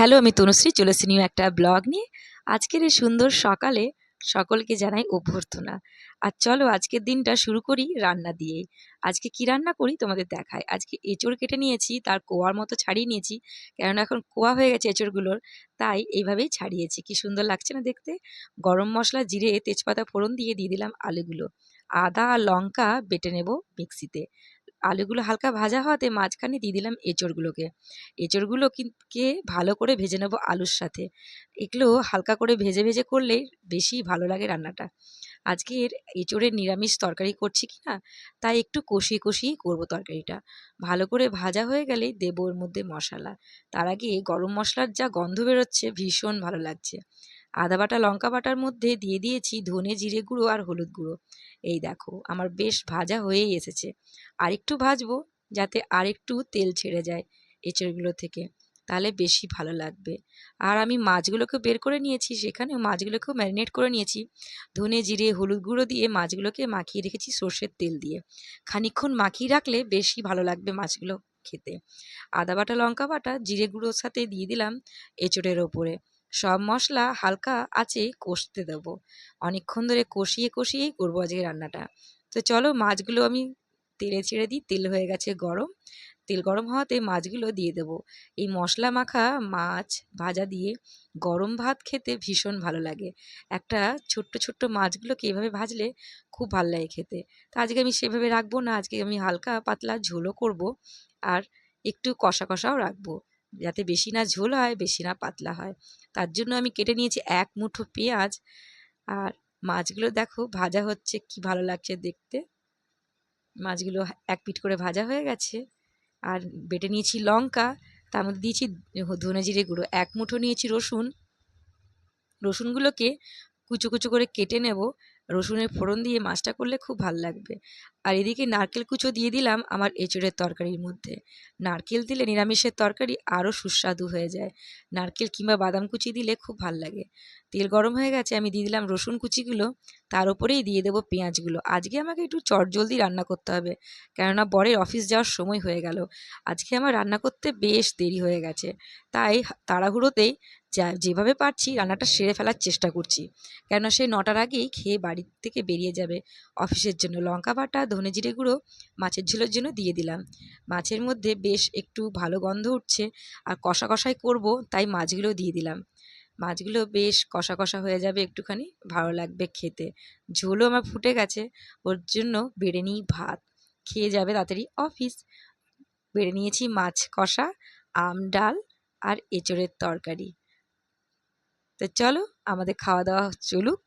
Hello, আমি তনুশ্রী চলে এসেছি নিউ একটা ব্লগ নিয়ে। আজকের এই সুন্দর সকালে সকলকে জানাই অভ্যর্থনা। আর চলো আজকের দিনটা শুরু করি রান্না দিয়েই। আজকে কি রান্না করি তোমাদের দেখাই। আজকে এঁচড় কেটে নিয়েছি, তার কোয়ার মতো ছাড়িয়ে নিয়েছি, কেননা এখন কোয়া হয়ে গেছে এঁচড়গুলোর, তাই এইভাবেই ছাড়িয়েছি। কি সুন্দর লাগছে না দেখতে। গরম মশলা, জিরে, তেজপাতা ফোড়ন দিয়ে দিলাম আলুগুলো। আদা আর লঙ্কা বেটে নেব মিক্সিতে। আলুগুলো হালকা ভাজা হওয়াতে মাঝখানে দিয়ে দিলাম এঁচড়গুলোকে। এঁচড়গুলোকে ভালো করে ভেজে নেব আলুর সাথে। এগুলো হালকা করে ভেজে ভেজে করলেই বেশি ভালো লাগে রান্নাটা। আজকের এঁচড়ের নিরামিষ তরকারি করছি কি না, তাই একটু কষিয়ে কষিয়েই করবো তরকারিটা। ভালো করে ভাজা হয়ে গেলেই দেবো ওর মধ্যে মশলা। তার আগে গরম মশলার যা গন্ধ বেরোচ্ছে ভীষণ ভালো লাগছে। আদা বাটা লঙ্কা বাটার মধ্যে দিয়ে দিয়েছি ধনে জিরে গুঁড়ো আর হলুদ গুঁড়ো। এই দেখো আমার বেশ ভাজা হয়েই এসেছে। আরেকটু ভাজবো, যাতে আরেকটু তেল ছেড়ে যায় এঁচড়গুলো থেকে, তাহলে বেশি ভালো লাগবে। আর আমি মাছগুলোকে বের করে নিয়েছি, সেখানে মাছগুলোকেও ম্যারিনেট করে নিয়েছি। ধনে জিরে হলুদ গুঁড়ো দিয়ে মাছগুলোকে মাখিয়ে রেখেছি সর্ষের তেল দিয়ে। খানিকক্ষণ মাখিয়ে রাখলে বেশি ভালো লাগবে মাছগুলো খেতে। আদা বাটা লঙ্কা বাটা জিরে গুঁড়োর সাথে দিয়ে দিলাম এঁচড়ের ওপরে। সব মশলা হালকা আঁচে কষতে দেবো। অনেকক্ষণ ধরে কষিয়ে কষিয়েই করবো আজকে রান্নাটা। তো চলো মাছগুলো আমি তেলে ছেড়ে দিই। তেল হয়ে গেছে গরম। তেল গরম হওয়াতে মাছগুলো দিয়ে দেবো। এই মশলা মাখা মাছ ভাজা দিয়ে গরম ভাত খেতে ভীষণ ভালো লাগে। একটা ছোট্ট ছোট্ট মাছগুলোকে এভাবে ভাজলে খুব ভালো লাগে খেতে। তো আজকে আমি সেভাবে রাখবো না, আজকে আমি হালকা পাতলা ঝোলও করব, আর একটু কষা কষাও রাখবো, যাতে বেশি না ঝোল হয় বেশি না পাতলা হয়। তার জন্য আমি কেটে নিয়েছি এক মুঠো পেঁয়াজ। আর মাছগুলো দেখো ভাজা হচ্ছে, কি ভালো লাগছে দেখতে। মাছগুলো এক পিঠ করে ভাজা হয়ে গেছে। আর বেটে নিয়েছি লঙ্কা, তার মধ্যে দিয়েছি ধনে জিরে গুঁড়ো। এক মুঠো নিয়েছি রসুন। রসুনগুলোকে কুচো কুচো করে কেটে নেব। রসুনের ফোড়ন দিয়ে মাছটা করলে খুব ভাল লাগবে। আর এদিকে নারকেল কুচো দিয়ে দিলাম আমার এঁচড়ের তরকারির মধ্যে। নারকেল দিলে নিরামিষের তরকারি আরও সুস্বাদু হয়ে যায়। নারকেল কিংবা বাদাম কুচি দিলে খুব ভাল লাগে। তেল গরম হয়ে গেছে, আমি দিয়ে দিলাম রসুন কুচিগুলো। তার উপরেই দিয়ে দেবো পেঁয়াজগুলো। আজকে আমাকে একটু চটজলদি রান্না করতে হবে, কেননা বরের অফিস যাওয়ার সময় হয়ে গেল। আজকে আমার রান্না করতে বেশ দেরি হয়ে গেছে, তাই তাড়াহুড়োতেই যেভাবে পারছি রান্নাটা সেরে ফেলার চেষ্টা করছি, কেননা সে 9টার আগেই খেয়ে বাড়ি থেকে বেরিয়ে যাবে অফিসের জন্য। লঙ্কা বাটা ধনে জিরে গুঁড়ো মাছের ঝোলের জন্য দিয়ে দিলাম। মাছের মধ্যে বেশ একটু ভালো গন্ধ উঠছে, আর কষা কষাই করব, তাই মাছগুলো দিয়ে দিলাম। মাছগুলো বেশ কষা কষা হয়ে যাবে, একটুখানি ভালো লাগবে খেতে। ঝোলও আমার ফুটে গেছে, ওর জন্য বেড়ে নিই ভাত। খেয়ে যাবে তাড়াতাড়ি অফিস। বেড়ে নিয়েছি মাছ কষা, আম ডাল আর এঁচড়ের তরকারি। তো চলো আমাদের খাওয়া দাওয়া চলুক।